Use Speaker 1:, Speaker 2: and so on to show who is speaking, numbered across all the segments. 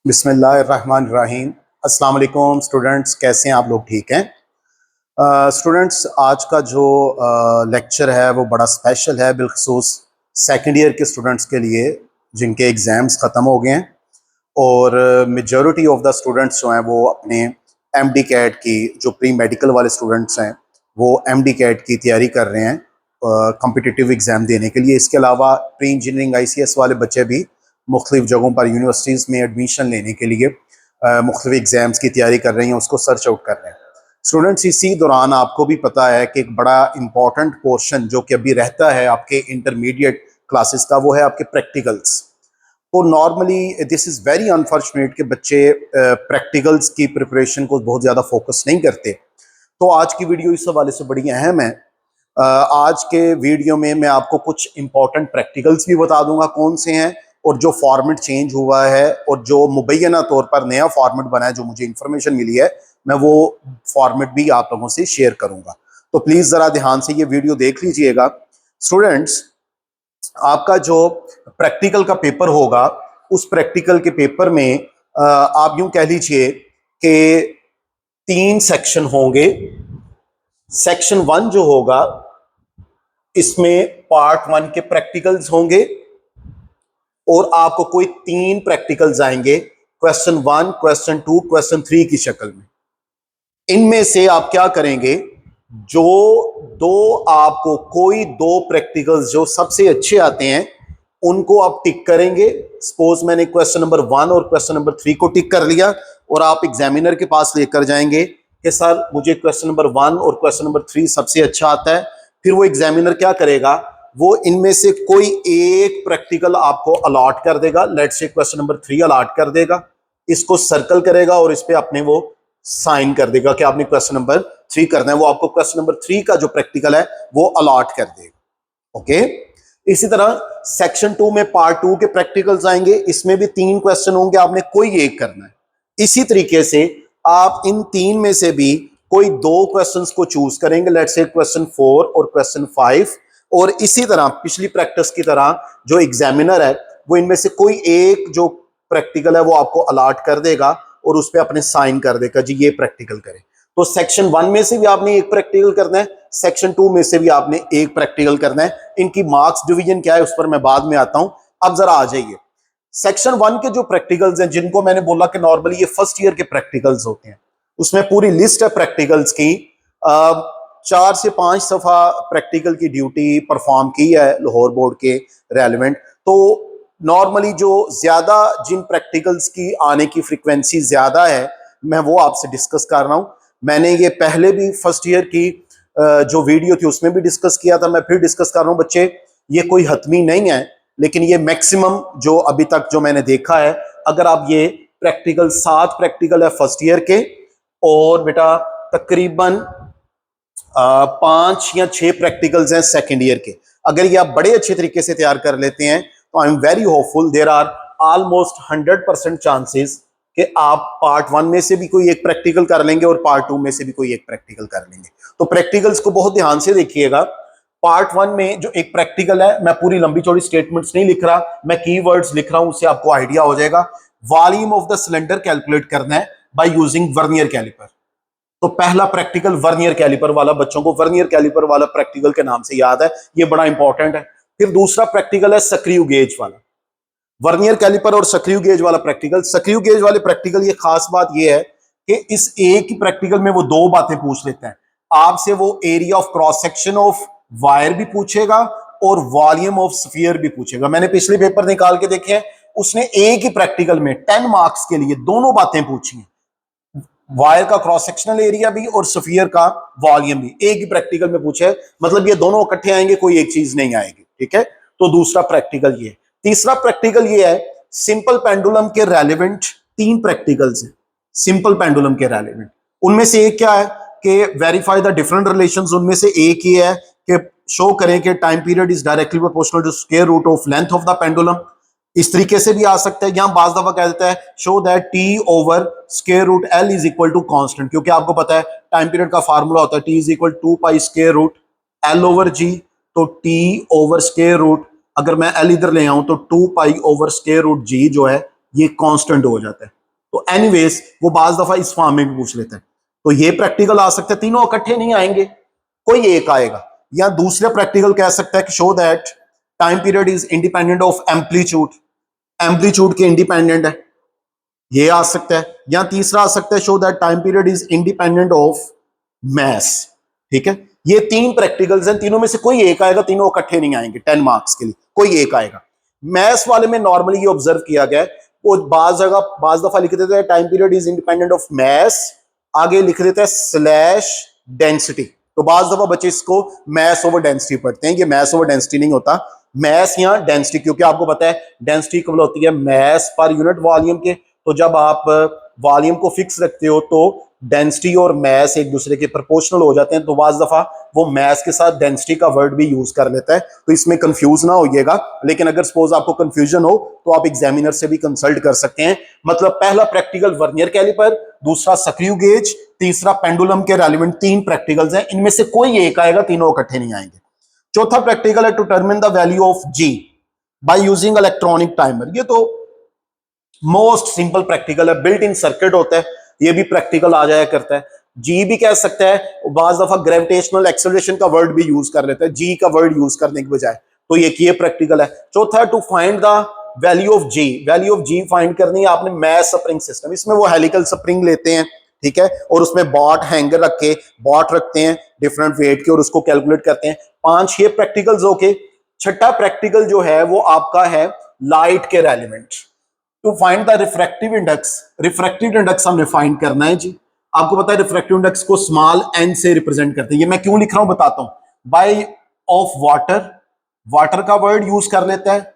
Speaker 1: बिस्मिल्लाहिर्रहमानिर्रहीम। अस्सलाम वालेकुम स्टूडेंट्स, कैसे हैं आप लोग? ठीक हैं स्टूडेंट्स? आज का जो लेक्चर है वो बड़ा स्पेशल है, बिलखसूस सेकंड ईयर के स्टूडेंट्स के लिए जिनके एग्ज़ाम्स ख़त्म हो गए हैं और मेजॉरिटी ऑफ द स्टूडेंट्स जो हैं वो अपने एमडी कैट की, जो प्री मेडिकल वाले स्टूडेंट्स हैं वो एमडी कैट की तैयारी कर रहे हैं कॉम्पिटिटिव एग्ज़ाम देने के लिए। इसके अलावा प्री इंजीनियरिंग आईसीएस वाले बच्चे भी मुख्तलिफ जगहों पर यूनिवर्सिटीज़ में एडमिशन लेने के लिए मुख्तलिफ एग्ज़ाम्स की तैयारी कर रही हैं, उसको सर्च आउट कर रहे हैं स्टूडेंट्स। इसी दौरान आपको भी पता है कि एक बड़ा इंपॉर्टेंट पोर्शन जो कि अभी रहता है आपके इंटरमीडिएट क्लासेस का, वो है आपके प्रैक्टिकल्स। तो normally this is very unfortunate कि बच्चे प्रैक्टिकल्स की प्रिपरेशन को बहुत ज़्यादा फोकस नहीं करते। तो आज की वीडियो इस हवाले से बड़ी अहम है। आज के वीडियो में मैं आपको कुछ इंपॉर्टेंट प्रैक्टिकल्स भी बता दूंगा कौन से हैं, और जो फॉर्मेट चेंज हुआ है और जो मुबैना तौर पर नया फॉर्मेट बना है, जो मुझे इंफॉर्मेशन मिली है, मैं वो फॉर्मेट भी आप लोगों से शेयर करूंगा। तो प्लीज़ ज़रा ध्यान से ये वीडियो देख लीजिएगा स्टूडेंट्स। आपका जो प्रैक्टिकल का पेपर होगा, उस प्रैक्टिकल के पेपर में आप यूं कह लीजिए कि 3 सेक्शन होंगे। सेक्शन 1 जो होगा इसमें पार्ट 1 के प्रैक्टिकल्स होंगे और आपको कोई 3 प्रैक्टिकल्स आएंगे, क्वेश्चन 1, क्वेश्चन 2, क्वेश्चन 3 की शक्ल में। इनमें से आप क्या करेंगे, जो आपको कोई 2 प्रैक्टिकल्स जो सबसे अच्छे आते हैं उनको आप टिक करेंगे। सपोज मैंने क्वेश्चन नंबर 1 और क्वेश्चन नंबर 3 को टिक कर लिया और आप एग्जामिनर के पास लेकर जाएंगे कि सर मुझे क्वेश्चन नंबर 1 और क्वेश्चन नंबर 3 सबसे अच्छा आता है। फिर वो एग्जामिनर क्या करेगा, वो इनमें से कोई एक प्रैक्टिकल आपको अलॉट कर देगा। Let's say question number 3 allot कर देगा, इसको सर्कल करेगा और इस पे अपने वो साइन कर देगा कि आपने क्वेश्चन नंबर 3 करना है। वो आपको क्वेश्चन नंबर 3 का जो प्रैक्टिकल है वो अलॉट कर देगा। ओके, इसी तरह सेक्शन 2 में पार्ट 2 के प्रैक्टिकल्स आएंगे, इसमें भी 3 क्वेश्चन होंगे, आपने कोई एक करना है। इसी तरीके से आप इन 3 में से भी कोई 2 क्वेश्चंस को चूज करेंगे, लेट्स से क्वेश्चन 4 और क्वेश्चन 5। और इसी तरह पिछली प्रैक्टिस की तरह जो एग्जामिनर है वो इनमें से कोई एक जो प्रैक्टिकल है वो आपको अलॉट कर देगा और उस पर अपने साइन कर देगा, जी ये प्रैक्टिकल करें। तो सेक्शन 1 में से भी आपने एक प्रैक्टिकल करना है, सेक्शन 2 में से भी आपने एक प्रैक्टिकल करना है। इनकी मार्क्स डिवीजन क्या है उस पर मैं बाद में आता हूं। अब जरा आ जाइए, सेक्शन 1 के जो प्रैक्टिकल्स हैं, जिनको मैंने बोला कि नॉर्मली ये फर्स्ट ईयर के प्रैक्टिकल्स होते हैं, उसमें पूरी लिस्ट है प्रैक्टिकल्स की। 4 से 5 सफ़ा प्रैक्टिकल की ड्यूटी परफॉर्म की है लाहौर बोर्ड के रेलिवेंट। तो नॉर्मली जो ज़्यादा जिन प्रैक्टिकल्स की आने की फ्रिक्वेंसी ज़्यादा है, मैं वो आपसे डिस्कस कर रहा हूँ। मैंने ये पहले भी फर्स्ट ईयर की जो वीडियो थी उसमें भी डिस्कस किया था, मैं फिर डिस्कस कर रहा हूँ बच्चे। ये कोई हतमी नहीं है, लेकिन ये मैक्सिमम जो अभी तक जो मैंने देखा है, अगर आप ये प्रैक्टिकल 7 प्रैक्टिकल है फर्स्ट ईयर के और बेटा तकरीबन 5 या 6 प्रैक्टिकल्स हैं सेकेंड ईयर के, अगर ये आप बड़े अच्छे तरीके से तैयार कर लेते हैं तो I am very hopeful, there are almost 100% chances कि आप पार्ट 1 में से भी कोई एक प्रैक्टिकल कर लेंगे और पार्ट 2 में से भी कोई एक प्रैक्टिकल कर लेंगे। तो प्रैक्टिकल्स को बहुत ध्यान से देखिएगा। पार्ट 1 में जो एक प्रैक्टिकल है, मैं पूरी लंबी चौड़ी स्टेटमेंट्स नहीं लिख रहा, मैं कीवर्ड्स लिख रहा हूं, उससे आपको आइडिया हो जाएगा। Volume of the cylinder calculate करना है बाय यूजिंग वर्नियर कैलिपर। तो पहला प्रैक्टिकल वर्नियर कैलिपर वाला, बच्चों को वर्नियर कैलिपर वाला प्रैक्टिकल के नाम से याद है, ये बड़ा इंपॉर्टेंट है। फिर दूसरा प्रैक्टिकल है सक्रिय गेज वाला, वर्नियर कैलिपर और सक्रिय गेज वाला प्रैक्टिकल। सक्रिय गेज वाले प्रैक्टिकल ये खास बात ये है कि इस एक ही प्रैक्टिकल में वो 2 बातें पूछ लेते हैं आपसे। वो area of cross section of wire भी पूछेगा और वॉल्यूम ऑफ स्फीयर भी पूछेगा। मैंने पिछले पेपर निकाल के देखे हैं, उसने एक ही प्रैक्टिकल में 10 मार्क्स के लिए दोनों बातें पूछी हैं, वायर का क्रॉस सेक्शनल एरिया भी और स्फीयर का वॉल्यूम भी, एक ही प्रैक्टिकल में पूछे। मतलब ये दोनों इकट्ठे आएंगे, कोई एक चीज नहीं आएगी, ठीक है। तो दूसरा प्रैक्टिकल ये। तीसरा प्रैक्टिकल ये है सिंपल पेंडुलम के रेलेवेंट 3 प्रैक्टिकल्स हैं सिंपल पेंडुलम के रेलेवेंट। उनमें से एक क्या है कि वेरीफाई द डिफरेंट रिलेशंस। उनमें से एक ही है कि शो करें कि time period is directly proportional to square root of length of the pendulum. इस तरीके से भी आ सकता है, यहां बाज दफा कह देता है show that T over square root L is equal to constant, क्योंकि आपको पता है टाइम पीरियड का फार्मूला होता है T is equal 2 pi square root L over G. तो टी ओवर स्क्वायर रूट, अगर मैं एल इधर ले आऊं तो 2 पाई ओवर स्क्वायर रूट जी जो है ये कांस्टेंट हो जाता है। तो एनीवेज वो बाज दफा इस फॉर्म में भी पूछ लेते हैं। तो ये प्रैक्टिकल आ सकते हैं, तीनों इकट्ठे नहीं आएंगे, कोई एक आएगा। या दूसरा प्रैक्टिकल कह सकता है कि show that time period is independent of amplitude, amplitude के इंडिपेंडेंट है, ये आ सकता है। या तीसरा आ सकता है show that time period is independent of mass. ठीक है, ये तीन प्रैक्टिकल्स हैं, तीनों में से कोई एक आएगा, तीनों इकट्ठे नहीं आएंगे 10 मार्क्स के लिए, कोई एक आएगा। मैथ्स वाले में नॉर्मली ये ऑब्जर्व किया गया है, वो बाज जगह बाज दफा लिख देते हैं time period is independent of maths, आगे लिख देते हैं स्लैश डेंसिटी। तो बाज दफा बच्चे इसको मैथ्स ओवर डेंसिटी पढ़ते हैं, ये मैथ्स ओवर डेंसिटी नहीं होता, मैथ्स या डेंसिटी, क्योंकि आपको पता है डेंसिटी इक्वल होती है मैथ्स पर यूनिट वॉल्यूम के। तो जब आप वॉल्यूम को फिक्स रखते हो तो डेंसिटी और मैस एक दूसरे के प्रोपोर्शनल हो जाते हैं, तो बाज दफा वो मैस के साथ डेंसिटी का वर्ड भी यूज कर लेता है, तो इसमें कंफ्यूज ना होइएगा। लेकिन अगर सपोज आपको कंफ्यूजन हो तो आप एग्जामिनर से भी कंसल्ट कर सकते हैं। मतलब पहला प्रैक्टिकल वर्नियर कैलिपर, दूसरा स्क्रू गेज, तीसरा पेंडुलम के रेलिवेंट तीन प्रैक्टिकल्स हैं, इनमें से कोई एक आएगा, तीनों इकट्ठे नहीं आएंगे। चौथा प्रैक्टिकल है to determine the value of G by using electronic timer. ये तो मोस्ट सिंपल प्रैक्टिकल है, बिल्ट इन सर्किट होता है, ये भी प्रैक्टिकल आ जाया करता है। जी भी कह सकता है, बाज दफा ग्रेविटेशनल एक्सेलरेशन का वर्ड भी यूज कर लेता है जी का वर्ड यूज करने के बजाय, तो ये प्रैक्टिकल है। चौथा to find the value of G, value of G find करनी है आपने मैस स्प्रिंग सिस्टम, इसमें वो हेलिकल स्प्रिंग लेते हैं, ठीक है, और उसमें बॉट हैंगर रख के बॉट रखते हैं डिफरेंट वेट के और उसको कैलकुलेट करते हैं। 5-6 प्रैक्टिकल्स ओके। छठा प्रैक्टिकल जो है वो आपका है लाइट के relevant, to find the refractive index. Refractive index हमने फाइंड करना है जी। आपको पता है रिफ्रैक्टिव इंडेक्स को स्मॉल एन से रिप्रेजेंट करते हैं, ये मैं क्यों लिख रहा हूं बताता हूं। बाय ऑफ वाटर, वाटर का वर्ड यूज कर लेता है।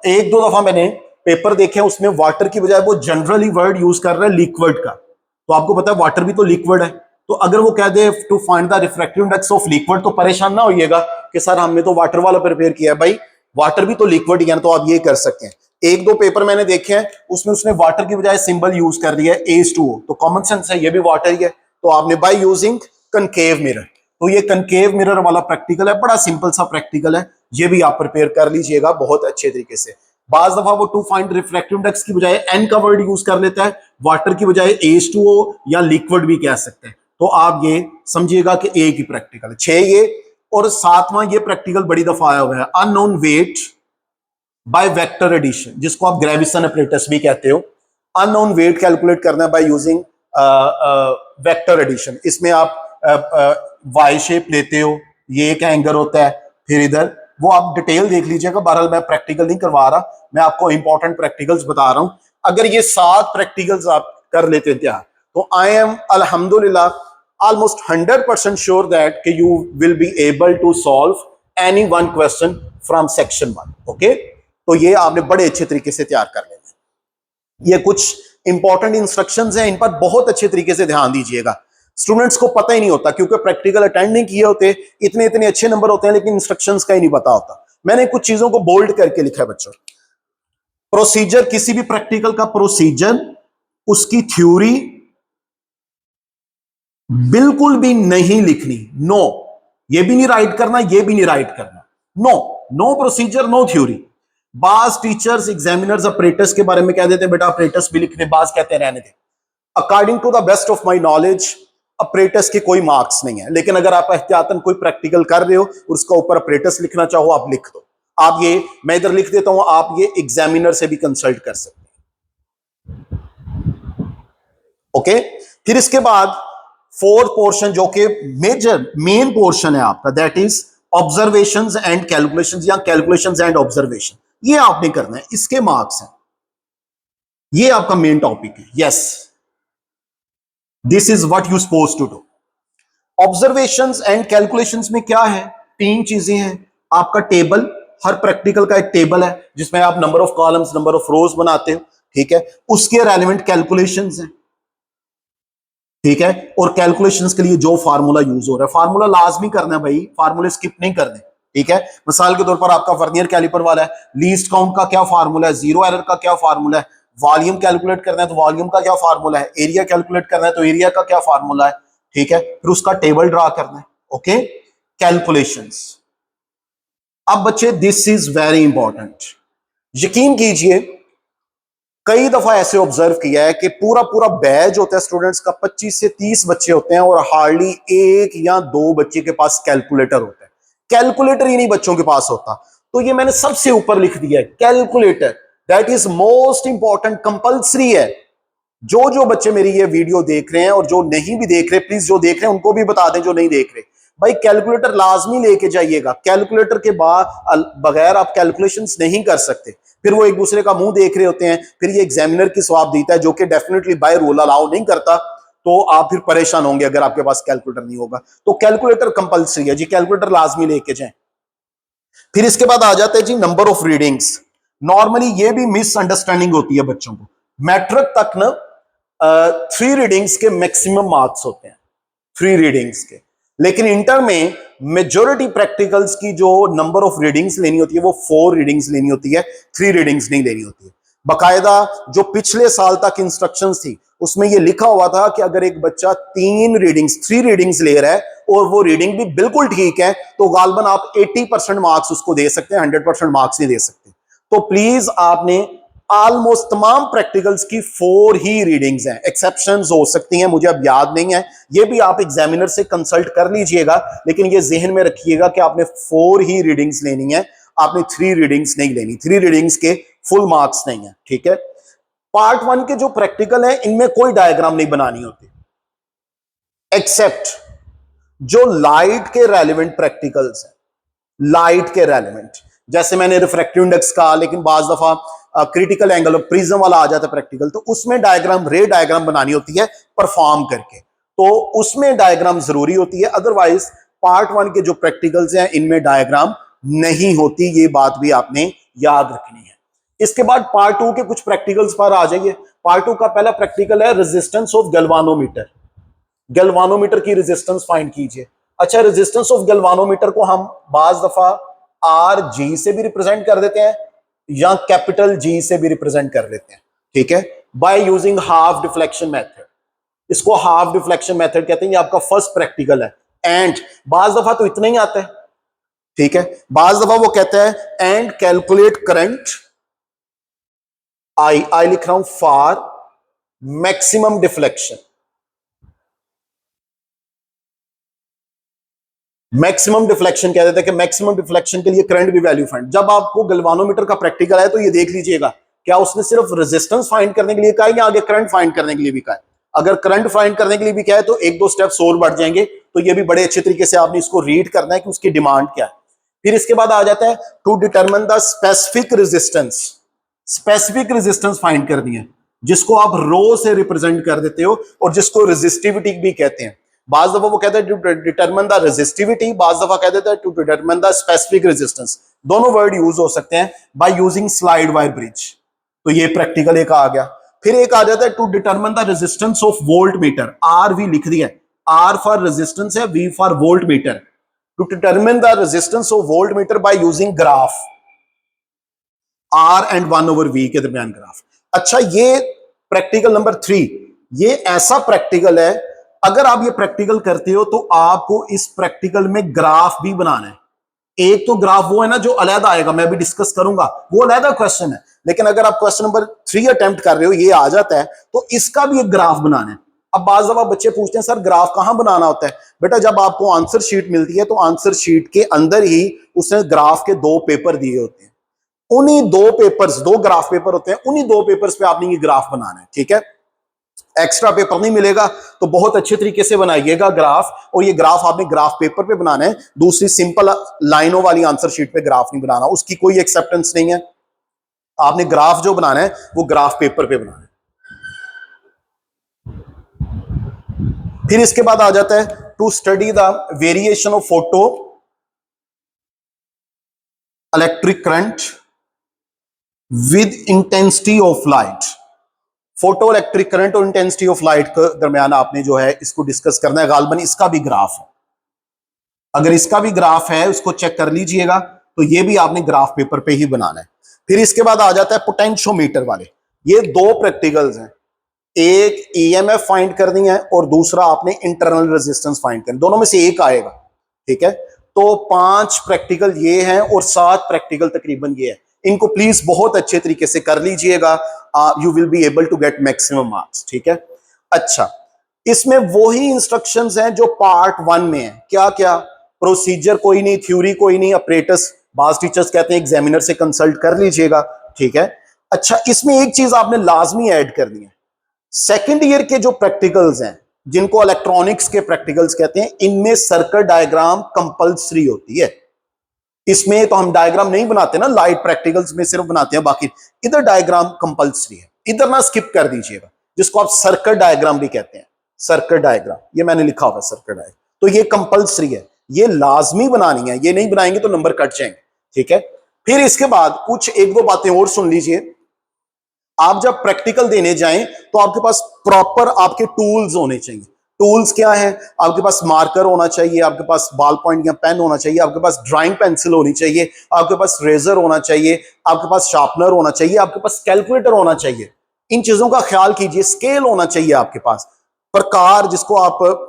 Speaker 1: एक दो दफा मैंने पेपर देखे उसमें वाटर की बजाय वो जनरली वर्ड यूज कर रहा है लिक्विड का, तो आपको पता है वाटर भी तो लिक्विड है, तो अगर वो कह दे to find the refractive index of liquid तो परेशान ना होइएगा कि सर हमने तो वाटर वाला प्रिपेयर किया है। भाई वाटर भी तो लिक्विड ही है, तो आप ये कर सकते हैं। एक दो पेपर मैंने देखे हैं उसमें उसने वाटर की बजाय सिंबल यूज कर दिया है H2O, तो कॉमन सेंस है ये भी वाटर ही है, तो आपने बाय यूजिंग कनकेव मिरर, तो ये कनकेव मिरर वाला प्रैक्टिकल है, बड़ा सिंपल सा प्रैक्टिकल है, ये भी आप प्रिपेयर कर लीजिएगा बहुत अच्छे तरीके से। बाज दफा वो टू फाइंड रिफ्रैक्टिव इंडेक्स की बजाय एन का वर्ड यूज कर लेता है, वाटर की बजाय H2O या लिक्विड भी कह सकते हैं, तो आप ये समझिएगा कि एक ही प्रैक्टिकल है। 6 ये, और 7वां ये प्रैक्टिकल बड़ी दफा आया हुआ है unknown weight by vector addition, जिसको आप ग्रेविसन अपरेटस भी कहते हो। अननोन वेट कैलकुलेट करना है बाय यूजिंग वेक्टर एडिशन। इसमें आप वाई शेप लेते हो, ये एक एंगर होता है, फिर इधर वो आप डिटेल देख लीजिएगा, बहरहाल मैं प्रैक्टिकल नहीं करवा रहा, मैं आपको इंपॉर्टेंट प्रैक्टिकल्स बता रहा हूं। अगर ये 7 प्रैक्टिकल्स आप कर लेते हैं तैयार, तो आई एम अल्हम्दुलिल्लाह ऑलमोस्ट 100% श्योर दैट कि you will be able to solve any one question from section 1। Okay, तो ये आपने बड़े अच्छे तरीके से तैयार कर लेना है। ये कुछ इंपॉर्टेंट इंस्ट्रक्शंस हैं, इन पर बहुत अच्छे तरीके से ध्यान दीजिएगा। स्टूडेंट्स को पता ही नहीं होता क्योंकि प्रैक्टिकल अटेंड नहीं किए होते, इतने इतने अच्छे नंबर होते हैं लेकिन इंस्ट्रक्शंस का ही नहीं पता होता। मैंने कुछ चीजों को बोल्ड करके लिखा है बच्चों। प्रोसीजर, किसी भी प्रैक्टिकल का प्रोसीजर, उसकी थ्योरी बिल्कुल भी नहीं लिखनी, नो, ये भी नहीं राइट करना, ये भी नहीं राइट करना, no, no procedure no theory. बाज टीचर्स एग्जामिनर्स अपरेटस के बारे में कह देते हैं बेटा अपरेटस भी लिखने, बाज कहते हैं रहने दे। According to the best of my knowledge apparatus के कोई मार्क्स नहीं है, लेकिन अगर आप एहतियातन कोई प्रैक्टिकल कर रहे हो और उसका ऊपर अपरेटस लिखना चाहो आप लिख दो। आप ये, मैं इधर लिख देता हूं, आप ये एग्जामिनर से भी कंसल्ट कर सकते हैं। ओके, फिर इसके बाद फोर्थ पोर्शन जो कि मेजर मेन पोर्शन है आपका, that is observations and calculations या कैलकुलेशंस एंड ऑब्जर्वेशन, ये आपने करना है, इसके मार्क्स हैं, ये आपका मेन टॉपिक है। Yes, this is what you suppose to do. Observations and calculations में क्या है, 3 चीजें हैं। आपका टेबल, हर प्रैक्टिकल का एक टेबल है जिसमें आप number of columns number of रोज बनाते हो, ठीक है, उसके रेलेवेंट कैलकुलेशंस हैं, ठीक है, और कैलकुलेशंस के लिए जो फार्मूला यूज हो रहा है, फार्मूला लाजमी करना है भाई, फार्मूले स्किप नहीं करने, ठीक है। मिसाल के तौर पर आपका वर्नियर कैलिपर वाला है, लीस्ट काउंट का क्या फार्मूला है, जीरो एरर का क्या फार्मूला है, वॉल्यूम कैलकुलेट करना है तो वॉल्यूम का क्या फार्मूला है, एरिया कैलकुलेट करना है तो एरिया का क्या फार्मूला है, ठीक है, फिर उसका टेबल ड्रा करना है। Okay, calculations. अब बच्चे दिस इज वेरी इंपॉर्टेंट, यकीन कीजिए कई दफा ऐसे ऑब्जर्व किया है कि पूरा पूरा बैच होता है स्टूडेंट्स का, 25 से 30 बच्चे होते हैं और हार्डली एक या दो बच्चे के पास कैलकुलेटर होता है। कैलकुलेटर ही नहीं बच्चों के पास होता। तो ये मैंने सबसे ऊपर लिख दिया है, calculator that is most important, compulsory है। जो जो बच्चे मेरी ये वीडियो देख रहे हैं और जो नहीं भी देख रहे, प्लीज जो देख रहे हैं उनको भी बता दें जो नहीं देख रहे, भाई कैलकुलेटर लाजमी लेके जाइएगा। कैलकुलेटर के बाद बगैर आप कैलकुलेशंस नहीं कर सकते। फिर वो एक दूसरे का मुंह देख रहे होते हैं, फिर ये एग्जामिनर की सवाब देता है जो कि डेफिनेटली बाय रूल अलाउ नहीं करता, तो आप फिर परेशान होंगे अगर आपके पास कैलकुलेटर नहीं होगा। तो कैलकुलेटर कंपल्सरी है जी, कैलकुलेटर लाजमी लेके जाएं। फिर इसके बाद आ जाते हैं जी नंबर ऑफ रीडिंग्स। नॉर्मली ये भी मिसअंडरस्टैंडिंग होती है बच्चों को। मैट्रिक तक ना 3 रीडिंग्स के मैक्सिमम मार्क्स होते हैं, 3 रीडिंग्स के, लेकिन इंटर में मेजॉरिटी प्रैक्टिकल्स की जो नंबर ऑफ रीडिंग्स लेनी होती है वो 4 रीडिंग्स लेनी होती है, 3 रीडिंग्स नहीं लेनी होती है। बकायदा जो पिछले साल तक इंस्ट्रक्शंस थी उसमें ये लिखा हुआ था कि अगर एक बच्चा 3 रीडिंग्स ले रहा है और वो रीडिंग भी बिल्कुल ठीक है तो गालबन आप 80% मार्क्स उसको दे सकते हैं, 100% मार्क्स नहीं दे सकते। तो प्लीज आपने ऑलमोस्ट तमाम प्रैक्टिकल्स की 4 ही रीडिंग्स हैं, एक्सेप्शंस हो सकती हैं, मुझे अब याद नहीं है, ये भी आप एग्जामिनर से कंसल्ट कर लीजिएगा, लेकिन ये जहन में रखिएगा कि आपने 4 ही रीडिंग्स लेनी है, आपने 3 रीडिंग्स नहीं लेनी। 3 रीडिंग्स के फुल मार्क्स नहीं है, ठीक है। पार्ट 1 के जो प्रैक्टिकल है इनमें कोई डायग्राम नहीं बनानी होती, एक्सेप्ट जो लाइट के रेलिवेंट प्रैक्टिकल्स हैं, लाइट के रेलिवेंट, जैसे मैंने रिफ्रैक्टिव इंडेक्स का, लेकिन बाज दफा क्रिटिकल एंगल और प्रिज्म वाला आ जाता है प्रैक्टिकल, तो उसमें डायग्राम, रे डायग्राम बनानी होती है परफॉर्म करके, तो उसमें डायग्राम जरूरी होती है। अदरवाइज पार्ट 1 के जो प्रैक्टिकल्स हैं इनमें डायग्राम नहीं होती, ये बात भी आपने याद रखनी है। इसके बाद पार्ट 2 के कुछ प्रैक्टिकल्स पर आ जाइए। पार्ट 2 का पहला प्रैक्टिकल है रेजिस्टेंस ऑफ गैल्वानोमीटर। गैल्वानोमीटर की रेजिस्टेंस फाइंड कीजिए। अच्छा, रेजिस्टेंस ऑफ गैल्वानोमीटर को हम बाज दफा आर जी से भी रिप्रेजेंट कर देते हैं या कैपिटल जी से भी रिप्रेजेंट कर लेते हैं, ठीक है, by using half deflection method. इसको हाफ डिफ्लेक्शन मेथड कहते हैं। ये आपका फर्स्ट प्रैक्टिकल है। एंड बाज दफा तो इतना ही आता है, ठीक है, बाज दफा वो कहता है एंड कैलकुलेट करंट आई लिख रहा हूं for maximum deflection. Maximum deflection कह देते हैं कि मैक्सिमम डिफ्लेक्शन के लिए करंट भी वैल्यू फाइंड। जब आपको गैल्वानोमीटर का प्रैक्टिकल है तो ये देख लीजिएगा क्या उसने सिर्फ रेजिस्टेंस फाइंड करने के लिए कहा है या आगे करंट फाइंड करने के लिए भी कहा है। अगर करंट फाइंड करने के लिए भी क्या है तो 1-2 स्टेप्स और बढ़ जाएंगे। तो ये भी बड़े अच्छे तरीके से आपने इसको रीड करना है कि उसकी डिमांड क्या है। फिर इसके बाद आ जाता है to determine the specific resistance. Specific resistance find करनी है जिसको आप रो से रिप्रेजेंट कर देते हो और जिसको रेजिस्टिविटी भी कहते हैं। बाज दफा वो कहते हैं टू डिटरमिन द रेजिस्टिविटी, बाज दफा कह देते हैं to determine the specific resistance. दोनों वर्ड यूज हो सकते हैं by using slide wire bridge. तो ये प्रैक्टिकल एक आ गया। फिर एक आ जाता है to determine the resistance of voltmeter. R V लिख दिया, आर फॉर रेजिस्टेंस है, V for voltmeter. To determine the resistance of voltmeter by using graph, R and 1/v के दरमियान ग्राफ। अच्छा, ये प्रैक्टिकल नंबर 3, ये ऐसा practical है अगर आप ये प्रैक्टिकल करते हो तो आपको इस प्रैक्टिकल में ग्राफ भी बनाना है। एक तो ग्राफ वो है ना जो अलहदा आएगा, मैं भी डिस्कस करूंगा, वो अलहदा क्वेश्चन है, लेकिन अगर आप क्वेश्चन नंबर 3 अटेम्प्ट कर रहे हो, ये आ जाता है, तो इसका भी एक ग्राफ बनाना है। अब बाज़ दफा बच्चे पूछते हैं सर ग्राफ कहां बनाना होता है। बेटा जब आपको आंसर शीट मिलती है तो आंसर शीट के अंदर ही उसने ग्राफ के 2 पेपर दिए होते हैं। उन्हीं 2 पेपर्स, 2 ग्राफ पेपर होते हैं, उन्हीं 2 पेपर्स पे आपने ये ग्राफ बनाना है, ठीक है। एक्स्ट्रा पेपर नहीं मिलेगा, तो बहुत अच्छे तरीके से बनाइएगा ग्राफ, और ये ग्राफ आपने ग्राफ पेपर पे बनाना है। दूसरी सिंपल लाइनों वाली आंसर शीट पे ग्राफ नहीं बनाना, उसकी कोई एक्सेप्टेंस नहीं है। आपने ग्राफ जो बनाना है वो ग्राफ पेपर पे बनाना है। फिर इसके बाद आ जाता है to study the variation of photoelectric current with intensity of light. Photoelectric current और इंटेंसिटी ऑफ लाइट के दरमियान आपने जो है इसको डिस्कस करना है। गालबन इसका भी ग्राफ है, अगर इसका भी ग्राफ है उसको चेक कर लीजिएगा, तो ये भी आपने ग्राफ पेपर पे ही बनाना है। फिर इसके बाद आ जाता है पोटेंशियोमीटर वाले। ये 2 प्रैक्टिकल्स हैं, एक ईएमएफ फाइंड करनी है और दूसरा आपने इंटरनल रेजिस्टेंस फाइंड करनी, दोनों में से एक आएगा, ठीक है। तो 5 प्रैक्टिकल ये हैं और 7 प्रैक्टिकल तकरीबन ये है। इनको प्लीज बहुत अच्छे तरीके से कर लीजिएगा, you will be able to get maximum marks, ठीक है। अच्छा, इसमें वही इंस्ट्रक्शंस हैं जो पार्ट 1 में है। क्या क्या? प्रोसीजर कोई नहीं, थ्योरी कोई नहीं, अपरेटस बास टीचर्स कहते हैं एग्जामिनर से कंसल्ट कर लीजिएगा, ठीक है। अच्छा, इसमें एक चीज आपने लाजमी ऐड करनी है, सेकेंड ईयर के जो प्रैक्टिकल्स हैं जिनको इलेक्ट्रॉनिक्स के प्रैक्टिकल्स कहते हैं, इनमें सर्किट डायग्राम कंपलसरी होती है। इसमें तो हम डायग्राम नहीं बनाते ना, लाइट प्रैक्टिकल्स में सिर्फ बनाते हैं, बाकी इधर डायग्राम कंपलसरी है, इधर ना स्किप कर दीजिएगा, जिसको आप सर्किट डायग्राम भी कहते हैं। सर्किट डायग्राम ये मैंने लिखा हुआ है, सर्किट डायग्राम, तो ये कंपलसरी है, ये लाजमी बनानी है, ये नहीं बनाएंगे तो नंबर कट जाएंगे, ठीक है। फिर इसके बाद कुछ एक दो बातें और सुन लीजिए। आप जब प्रैक्टिकल देने जाएं तो आपके पास प्रॉपर आपके टूल्स होने चाहिए। टूल्स क्या है? आपके पास मार्कर होना चाहिए, आपके पास बॉल पॉइंट या पेन होना चाहिए, आपके पास ड्राइंग पेंसिल होनी चाहिए, आपके पास रेजर होना चाहिए, आपके पास शार्पनर होना चाहिए, आपके पास कैलकुलेटर होना चाहिए। इन चीजों का ख्याल कीजिए। स्केल होना चाहिए आपके पास, प्रकार जिसको आप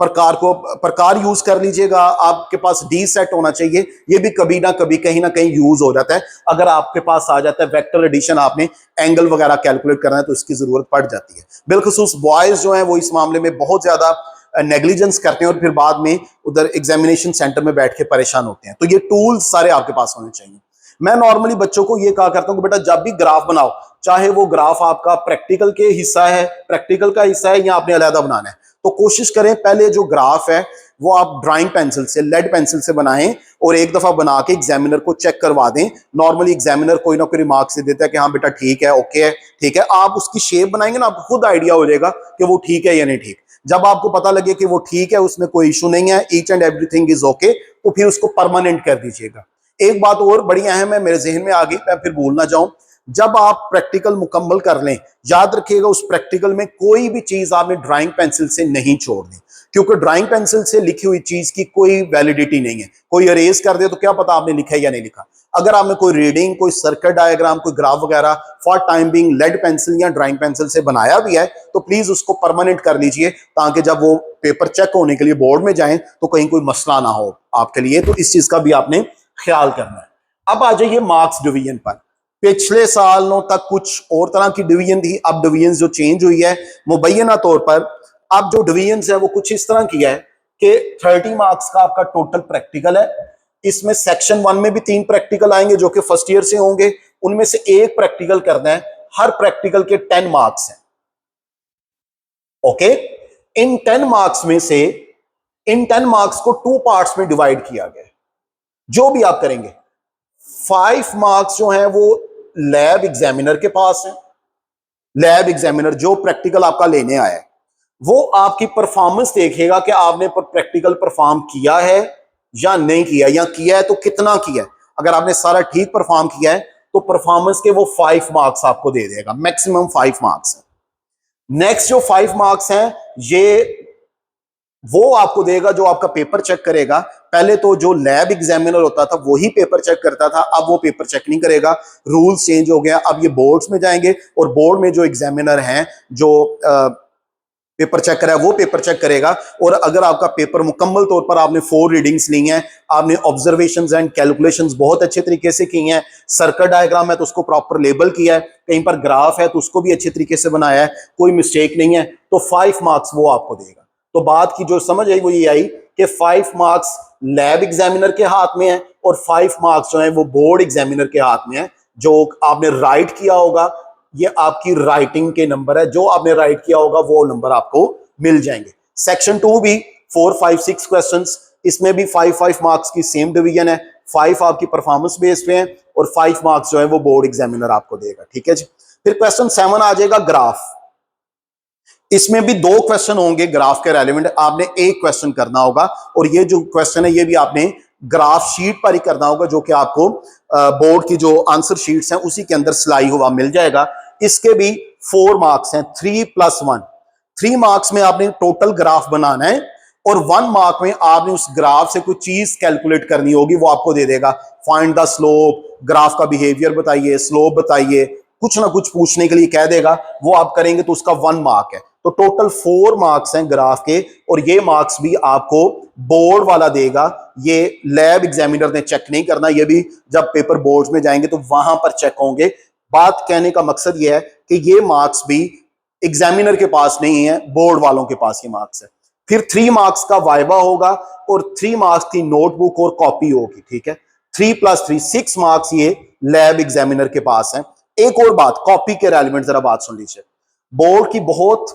Speaker 1: प्रकार यूज कर लीजिएगा, आपके पास डी सेट होना चाहिए, ये भी कभी ना कभी कहीं ना कहीं यूज हो जाता है। अगर आपके पास आ जाता है वेक्टर एडिशन, आपने एंगल वगैरह कैलकुलेट करना है तो इसकी जरूरत पड़ जाती है। बिलखुसूस बॉयज जो हैं वो इस मामले में बहुत ज्यादा नेग्लिजेंस करते हैं और फिर बाद में उधर एग्जामिनेशन सेंटर में बैठ के परेशान होते हैं। तो ये टूल्स सारे आपके पास होने चाहिए। मैं नॉर्मली बच्चों को ये कहा करता हूं कि बेटा जब भी ग्राफ बनाओ, चाहे वो ग्राफ आपका प्रैक्टिकल के हिस्सा है, प्रैक्टिकल का हिस्सा है या आपने अलहदा बनाना है, तो कोशिश करें पहले जो ग्राफ है वो आप ड्राइंग पेंसिल से, लेड पेंसिल से बनाएं और एक दफा बना के एग्जामिनर को चेक करवा दें। नॉर्मली एग्जामिनर कोई ना कोई रिमार्क्स देता है कि हाँ बेटा ठीक है, ओके है, ठीक है। आप उसकी शेप बनाएंगे ना, आपको खुद आइडिया हो जाएगा कि वो ठीक है या नहीं ठीक। जब आपको पता लगे कि वो ठीक है, उसमें कोई इशू नहीं है, each and everything is okay, तो फिर उसको परमानेंट कर दीजिएगा। एक बात और बड़ी अहम है, मेरे जहन में आ गई, मैं फिर भूल ना जाऊं। जब आप प्रैक्टिकल मुकम्मल कर लें, याद रखिएगा उस प्रैक्टिकल में कोई भी चीज आपने ड्राइंग पेंसिल से नहीं छोड़नी, क्योंकि ड्राइंग पेंसिल से लिखी हुई चीज की कोई वैलिडिटी नहीं है। कोई अरेज कर दे तो क्या पता आपने लिखा है या नहीं लिखा। अगर आपने कोई रीडिंग, कोई सर्किट डायग्राम, कोई ग्राफ वगैरह for time being lead pencil या ड्राइंग पेंसिल से बनाया भी है तो प्लीज उसको परमानेंट कर लीजिए, ताकि जब वो पेपर चेक होने के लिए बोर्ड में जाएं तो कहीं कोई मसला ना हो आपके लिए। तो इस चीज का भी आपने ख्याल करना है। अब आ जाइए मार्क्स डिवीजन पर। पिछले सालों तक कुछ और तरह की डिवीजन थी, अब डिवीजन जो चेंज हुई है मुबैना तौर पर, अब जो डिवीजन है वो कुछ इस तरह की है कि 30 मार्क्स का आपका टोटल प्रैक्टिकल है। इसमें सेक्शन 1 में भी 3 प्रैक्टिकल आएंगे जो कि फर्स्ट ईयर से होंगे, उनमें से एक प्रैक्टिकल करना है। हर प्रैक्टिकल के 10 मार्क्स हैं, ओके। इन 10 मार्क्स में से इन 10 मार्क्स को 2 पार्ट्स में डिवाइड किया गया। जो भी आप करेंगे, 5 मार्क्स जो हैं वो लैब एग्जामिनर के पास हैं। लैब एग्जामिनर जो प्रैक्टिकल आपका लेने आया है वो आपकी परफॉर्मेंस देखेगा कि आपने प्रैक्टिकल परफॉर्म किया है या नहीं किया, या किया है तो कितना किया है। अगर आपने सारा ठीक परफॉर्म किया है तो परफॉर्मेंस के वो 5 मार्क्स आपको दे देगा, मैक्सिमम 5 मार्क्स है। नेक्स्ट जो 5 मार्क्स हैं ये वो आपको देगा जो आपका पेपर चेक करेगा। पहले तो जो लैब एग्जामिनर होता था वही पेपर चेक करता था, अब वो पेपर चेक नहीं करेगा, रूल्स चेंज हो गया। अब ये बोर्ड्स में जाएंगे और बोर्ड में जो एग्जामिनर हैं जो पेपर चेक करा है वो पेपर चेक करेगा। और अगर आपका पेपर मुकम्मल तौर पर आपने 4 रीडिंग्स ली हैं, आपने ऑब्जर्वेशंस एंड कैलकुलेशंस बहुत अच्छे तरीके से की हैं, सर्किट डायग्राम है तो उसको प्रॉपर लेबल किया है, कहीं पर ग्राफ है तो उसको भी अच्छे तरीके से बनाया है, कोई मिस्टेक नहीं है, तो 5 मार्क्स वो आपको देगा। तो बात की जो समझ आई वो ये आई कि 5 मार्क्स लैब एग्जामिनर के हाथ में है और 5 मार्क्स जो है वो बोर्ड एग्जामिनर के हाथ में है। जो आपने राइट किया होगा ये आपकी राइटिंग के नंबर है, जो आपने राइट किया होगा वो नंबर आपको मिल जाएंगे। सेक्शन 2 भी 4, 5, 6 क्वेश्चंस, इसमें भी 5 मार्क्स की सेम डिवीजन है। 5 आपकी परफॉर्मेंस बेस पे है और 5 मार्क्स जो है वो बोर्ड एग्जामिनर आपको देगा, ठीक है जी। फिर क्वेश्चन 7 आ जाएगा ग्राफ। इसमें भी 2 क्वेश्चन होंगे ग्राफ के रेलेवेंट, आपने एक क्वेश्चन करना होगा और ये जो क्वेश्चन है ये भी आपने ग्राफ शीट पर ही करना होगा, जो कि आपको बोर्ड की जो आंसर शीट्स हैं उसी के अंदर सिलाई हुआ मिल जाएगा। इसके भी 4 मार्क्स हैं, 3 + 1। 3 मार्क्स में आपने टोटल ग्राफ बनाना है और 1 मार्क में आपने उस ग्राफ से कोई चीज कैलकुलेट करनी होगी, वो आपको दे देगा। फाइंड द स्लोप, ग्राफ का बिहेवियर बताइए, स्लोप बताइए, कुछ ना कुछ पूछने के लिए कह देगा, वो आप करेंगे तो उसका 1 मार्क है। तो टोटल 4 मार्क्स हैं ग्राफ के, और ये मार्क्स भी आपको बोर्ड वाला देगा। ये लैब एग्जामिनर ने चेक नहीं करना, ये भी जब पेपर बोर्ड में जाएंगे तो वहां पर चेक होंगे। बात कहने का मकसद ये है कि ये मार्क्स भी एग्जामिनर के पास नहीं है, बोर्ड वालों के पास ये मार्क्स है। फिर 3 मार्क्स का वाइवा होगा और 3 मार्क्स की नोटबुक और कॉपी होगी, ठीक है। 3 + 3 6 मार्क्स ये लैब एग्जामिनर के पास है। एक और बात, कॉपी के रेलिवेंट जरा बात सुन लीजिए। बोर्ड की बहुत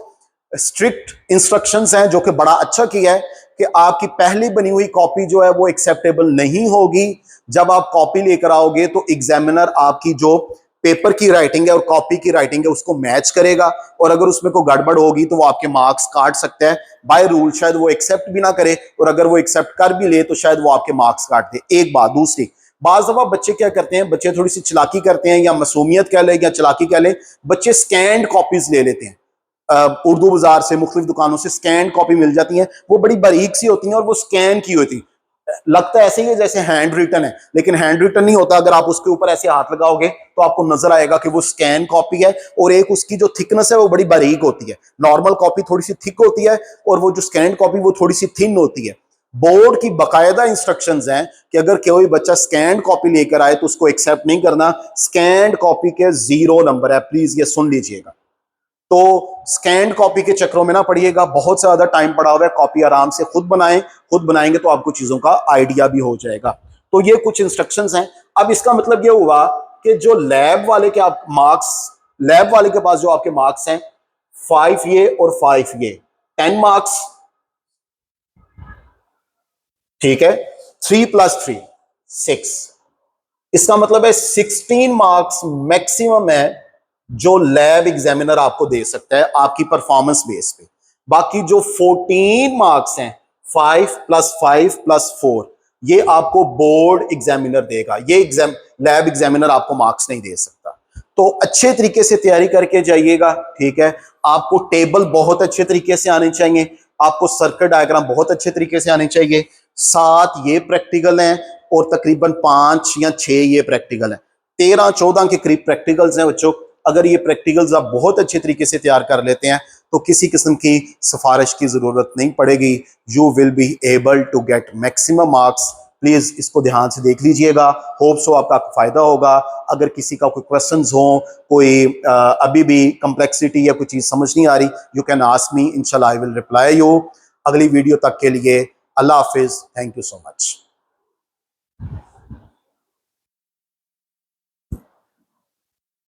Speaker 1: स्ट्रिक्ट इंस्ट्रक्शंस हैं, जो कि बड़ा अच्छा किया है कि आपकी पहली बनी हुई कॉपी जो है वो एक्सेप्टेबल नहीं होगी। जब आप कॉपी लेकर आओगे तो एग्जामिनर आपकी जो पेपर की राइटिंग है और कॉपी की राइटिंग है उसको मैच करेगा, और अगर उसमें कोई गड़बड़ होगी तो वो आपके मार्क्स काट सकता है। बाय रूल शायद वो एक्सेप्ट भी ना करे, और अगर वो एक्सेप्ट कर भी ले तो शायद वो आपके मार्क्स काट दे। एक बात। दूसरी, बाज दफा बच्चे क्या करते हैं, बच्चे थोड़ी सी चलाकी करते हैं, या मासूमियत कह ले या चलाकी कह ले, बच्चे स्कैंड कॉपीज ले लेते हैं। उर्दू बाजार से, मुख्तलिफ दुकानों से स्कैन कॉपी मिल जाती हैं, वो बड़ी बारीक सी होती हैं और वो स्कैन की होती, लगता है ऐसे ही है जैसे हैंड रिटन है, लेकिन हैंड रिटन नहीं होता। अगर आप उसके ऊपर ऐसे हाथ लगाओगे तो आपको नजर आएगा कि वो स्कैन कॉपी है, और एक उसकी जो थिकनेस है वो बड़ी बारीक होती है। नॉर्मल कॉपी थोड़ी सी थिक होती है, और वो जो स्कैन कॉपी वो थोड़ी सी थिन होती है। बोर्ड की बाकायदा इंस्ट्रक्शंस हैं कि अगर कोई बच्चा स्कैन कॉपी लेकर आए तो उसको एक्सेप्ट नहीं करना। स्कैन कॉपी के 0 नंबर है, प्लीज ये सुन लीजिएगा। तो स्कैन कॉपी के चक्रों में ना पड़िएगा, बहुत ज्यादा टाइम पड़ा हुआ है। कॉपी आराम से खुद बनाएं, खुद बनाएंगे तो आपको चीजों का आइडिया भी हो जाएगा। तो ये कुछ इंस्ट्रक्शंस हैं। अब इसका मतलब ये हुआ कि जो लैब वाले के आप मार्क्स, लैब वाले के पास जो आपके मार्क्स हैं 5 ये और 5 ये, 10 मार्क्स, ठीक है। 3 + 3 6, इसका मतलब है 16 मार्क्स मैक्सिमम है जो लैब एग्जामिनर आपको दे सकता है आपकी परफॉर्मेंस बेस पे। बाकी जो 14 मार्क्स हैं 5 + 5 + 4, ये आपको बोर्ड एग्जामिनर देगा। ये लैब एग्जामिनर आपको मार्क्स नहीं दे सकता। तो अच्छे तरीके से तैयारी करके जाइएगा, ठीक है। आपको टेबल बहुत अच्छे तरीके से आने चाहिए, आपको सर्किट डायग्राम बहुत अच्छे तरीके से आने चाहिए। 7 ये प्रैक्टिकल हैं और तकरीबन 5 या 6 ये प्रैक्टिकल हैं। 13-14 के करीब प्रैक्टिकल्स हैं बच्चों। अगर ये प्रैक्टिकल्स आप बहुत अच्छे तरीके से तैयार कर लेते हैं तो किसी किस्म की सिफारिश की जरूरत नहीं पड़ेगी। You will be able to get maximum marks. Please इसको ध्यान से देख लीजिएगा। होप सो आपका फायदा होगा। अगर किसी का कोई क्वेश्चंस हो, कोई अभी भी कम्प्लेक्सिटी या कोई चीज समझ नहीं आ रही, यू कैन आस्क मी, इंशाल्लाह आई विल रिप्लाई यू। अगली वीडियो तक के लिए अल्लाह हाफिज, थैंक यू सो मच।